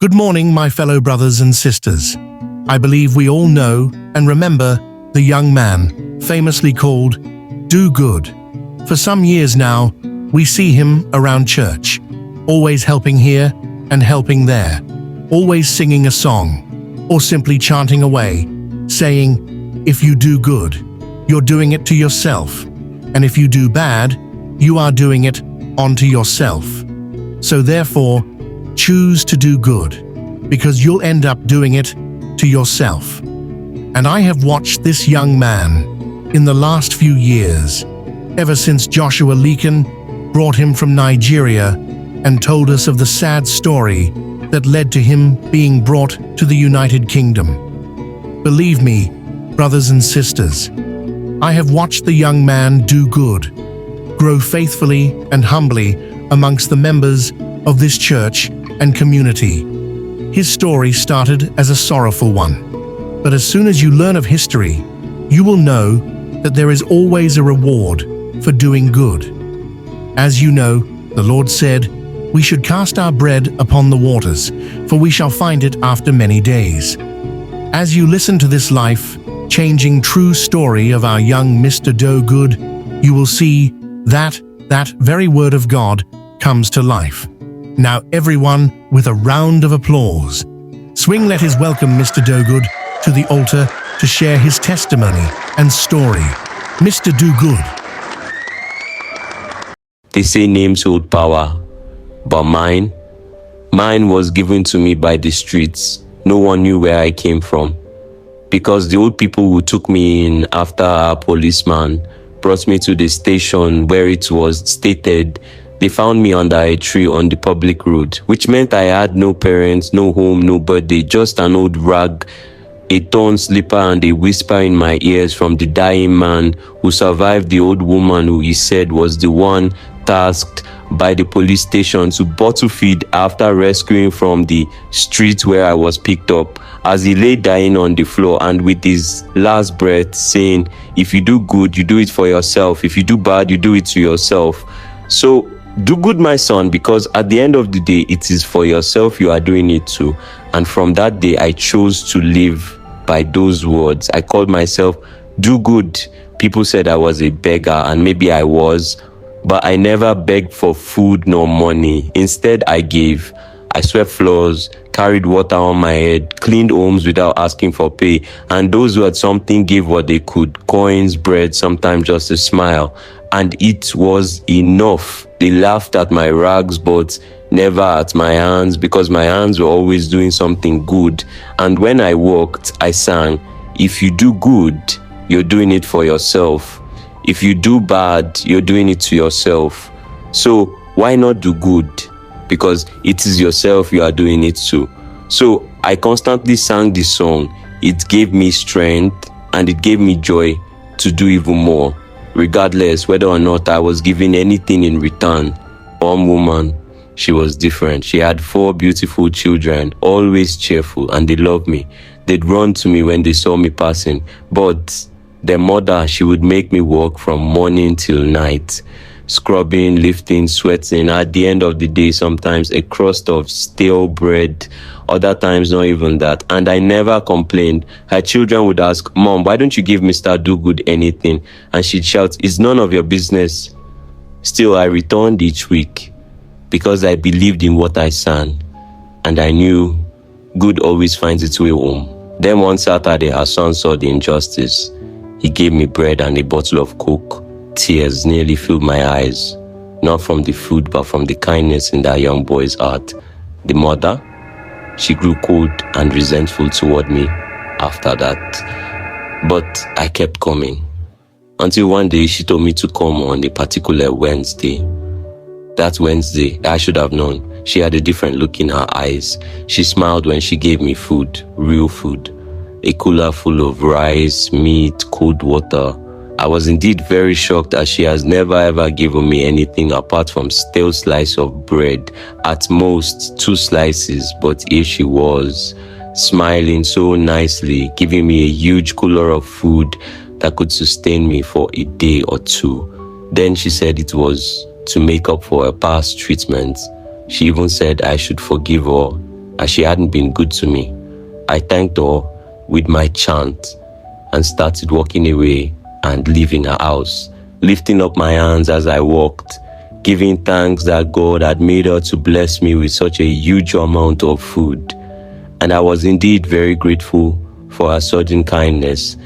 Good morning, my fellow brothers and sisters. I believe we all know and remember the young man, famously called Do Good. For some years now, we see him around church, always helping here and helping there, always singing a song, or simply chanting away, saying, if you do good, you're doing it to yourself, and if you do bad, you are doing it onto yourself. So therefore, choose to do good, because you'll end up doing it to yourself. And I have watched this young man in the last few years, ever since Joshua Leakin brought him from Nigeria and told us of the sad story that led to him being brought to the United Kingdom. Believe me, brothers and sisters, I have watched the young man do good, grow faithfully and humbly amongst the members of this church and community. His story started as a sorrowful one, but as soon as you learn of history, you will know that there is always a reward for doing good. As you know, the Lord said, we should cast our bread upon the waters, for we shall find it after many days. As you listen to this life-changing true story of our young Mr. Do Good, you will see that very word of God comes to life. Now everyone, with a round of applause, swing let us welcome Mr. Do Good to the altar to share his testimony and story. Mr. Do Good. They say names hold power, but mine was given to me by the streets. No one knew where I came from, because the old people who took me in after a policeman brought me to the station where it was stated they found me under a tree on the public road, which meant I had no parents, no home, no birthday, just an old rag, a torn slipper, and a whisper in my ears from the dying man who survived the old woman who he said was the one tasked by the police station to bottle feed after rescuing from the street where I was picked up, as he lay dying on the floor and with his last breath saying, if you do good, you do it for yourself. If you do bad, you do it to yourself. So do good, my son, because at the end of the day, it is for yourself you are doing it to. And from that day, I chose to live by those words. I called myself Do Good. People said I was a beggar, and maybe I was, but I never begged for food nor money. Instead, I gave. I swept floors, carried water on my head, cleaned homes without asking for pay, and those who had something gave what they could, coins, bread, sometimes just a smile. And it was enough. They laughed at my rags, but never at my hands, because my hands were always doing something good. And when I walked, I sang, if you do good, you're doing it for yourself. If you do bad, you're doing it to yourself. So why not do good? Because it is yourself you are doing it to. So I constantly sang this song. It gave me strength and it gave me joy to do even more, regardless whether or not I was given anything in return. One woman, she was different. She had 4 beautiful children, always cheerful, and they loved me. They'd run to me when they saw me passing, but their mother, she would make me work from morning till night, scrubbing, lifting, sweating. At the end of the day, sometimes a crust of stale bread, other times not even that. And I never complained. Her children would ask, Mom, why don't you give Mr. Do Good anything? And she'd shout, it's none of your business. Still, I returned each week because I believed in what I sang, and I knew good always finds its way home. Then one Saturday, her son saw the injustice. He gave me bread and a bottle of Coke. Tears nearly filled my eyes, not from the food, but from the kindness in that young boy's heart. The mother, she grew cold and resentful toward me after that. But I kept coming, until one day she told me to come on a particular Wednesday. That Wednesday, I should have known. She had a different look in her eyes. She smiled when she gave me food, real food. A cooler full of rice, meat, cold water. I was indeed very shocked, as she has never ever given me anything apart from stale slice of bread, at most 2 slices, but here she was, smiling so nicely, giving me a huge cooler of food that could sustain me for a day or 2. Then she said it was to make up for her past treatment. She even said I should forgive her as she hadn't been good to me. I thanked her with my chant and started walking away and leaving her house, lifting up my hands as I walked, giving thanks that God had made her to bless me with such a huge amount of food. And I was indeed very grateful for her sudden kindness.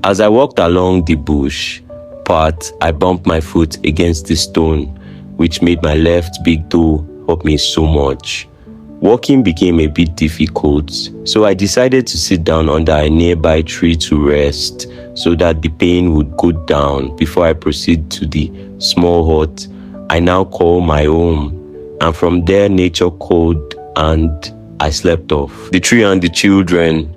As I walked along the bush path, I bumped my foot against the stone, which made my left big toe hurt me so much. Walking became a bit difficult, so I decided to sit down under a nearby tree to rest so that the pain would go down before I proceed to the small hut I now call my home. And from there, nature called and I slept off. The tree and the children,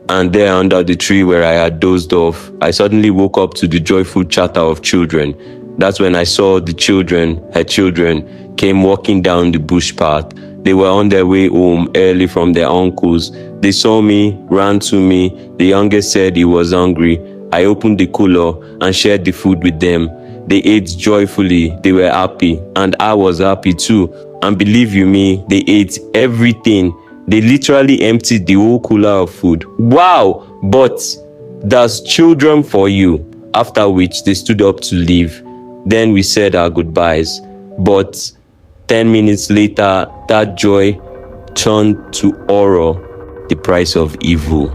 and there under the tree where I had dozed off, I suddenly woke up to the joyful chatter of children. That's when I saw the children, her children, came walking down the bush path. They were on their way home early from their uncles. They saw me, ran to me. The youngest said he was hungry. I opened the cooler and shared the food with them. They ate joyfully. They were happy, and I was happy too. And believe you me, they ate everything. They literally emptied the whole cooler of food. Wow! But that's children for you. After which they stood up to leave. Then we said our goodbyes. But 10 minutes later, that joy turned to horror, the price of evil.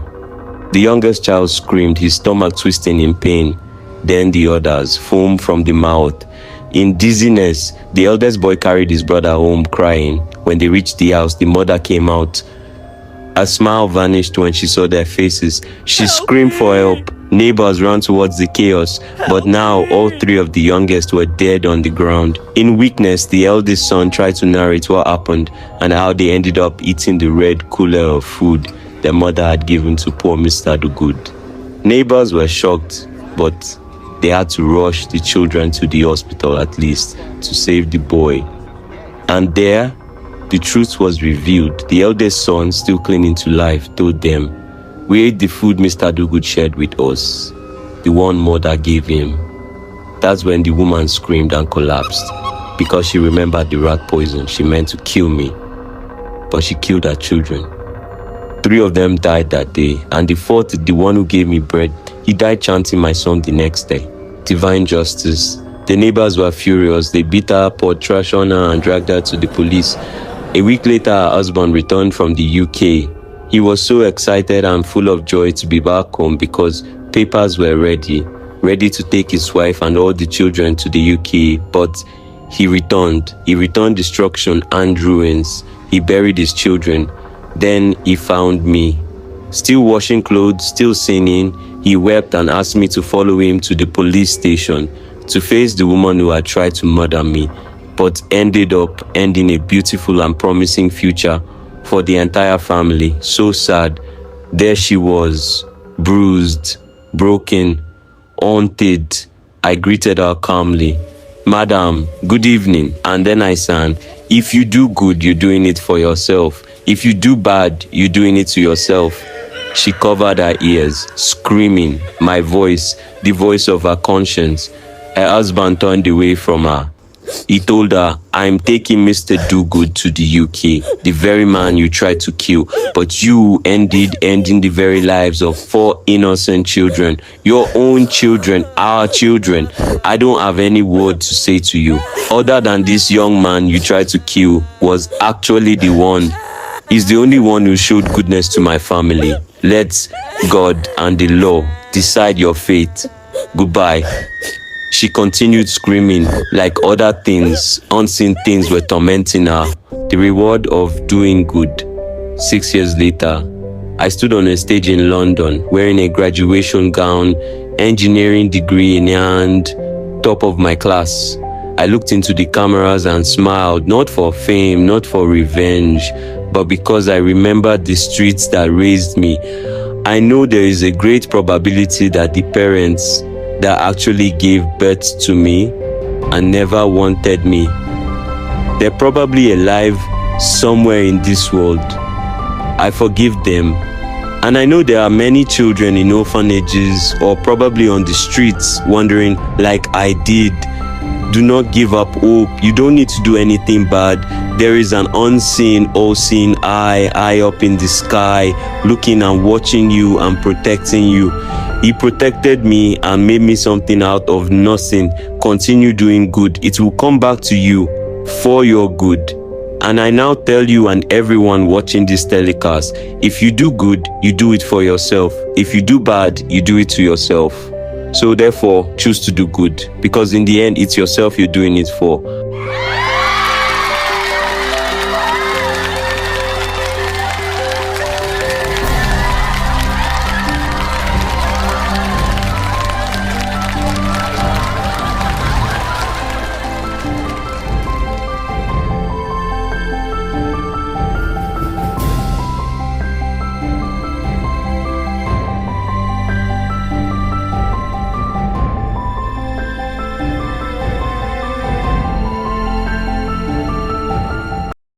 The youngest child screamed, his stomach twisting in pain. Then the others foamed from the mouth. In dizziness, the eldest boy carried his brother home crying. When they reached the house, the mother came out. A smile vanished when she saw their faces. She screamed for help. Neighbors ran towards the chaos, but now all three of the youngest were dead on the ground. In weakness, the eldest son tried to narrate what happened and how they ended up eating the red cooler of food their mother had given to poor Mr. Dogood. Neighbors were shocked, but they had to rush the children to the hospital at least to save the boy. And there, the truth was revealed. The eldest son, still clinging to life, told them, "We ate the food Mr. Dogood shared with us, the one mother gave him." That's when the woman screamed and collapsed because she remembered the rat poison she meant to kill me. But she killed her children. 3 of them died that day, and the 4th, the one who gave me bread, he died chanting my song the next day. Divine justice. The neighbors were furious. They beat her, poured trash on her, and dragged her to the police. A week later, her husband returned from the UK. He was so excited and full of joy to be back home because papers were ready to take his wife and all the children to the UK. But he returned. He returned destruction and ruins. He buried his children. Then he found me. Still washing clothes, still singing, he wept and asked me to follow him to the police station to face the woman who had tried to murder me, but ended up ending a beautiful and promising future for the entire family. So sad. There she was, bruised, broken, haunted. I greeted her calmly. "Madam, good evening." And then I sang, "If you do good, you're doing it for yourself. If you do bad, you're doing it to yourself." She covered her ears, screaming, my voice, the voice of her conscience. Her husband turned away from her. He told her, "I'm taking Mr. Dogood to the UK, the very man you tried to kill, but you ending the very lives of 4 innocent children, your own children, our children. I don't have any word to say to you, other than this young man you tried to kill was actually the one. He's the only one who showed goodness to my family. Let God and the law decide your fate. Goodbye." She continued screaming like other things, unseen things were tormenting her. The reward of doing good. 6 years later, I stood on a stage in London wearing a graduation gown, engineering degree in hand, top of my class. I looked into the cameras and smiled, not for fame, not for revenge, but because I remembered the streets that raised me. I know there is a great probability that the parents that actually gave birth to me and never wanted me, they're probably alive somewhere in this world. I forgive them. And I know there are many children in orphanages or probably on the streets wondering like I did. Do not give up hope. You don't need to do anything bad. There is an unseen, all-seeing eye up in the sky, looking and watching you and protecting you. He protected me and made me something out of nothing. Continue doing good. It will come back to you for your good. And I now tell you and everyone watching this telecast, if you do good, you do it for yourself. If you do bad, you do it to yourself. So therefore, choose to do good, because in the end, it's yourself you're doing it for.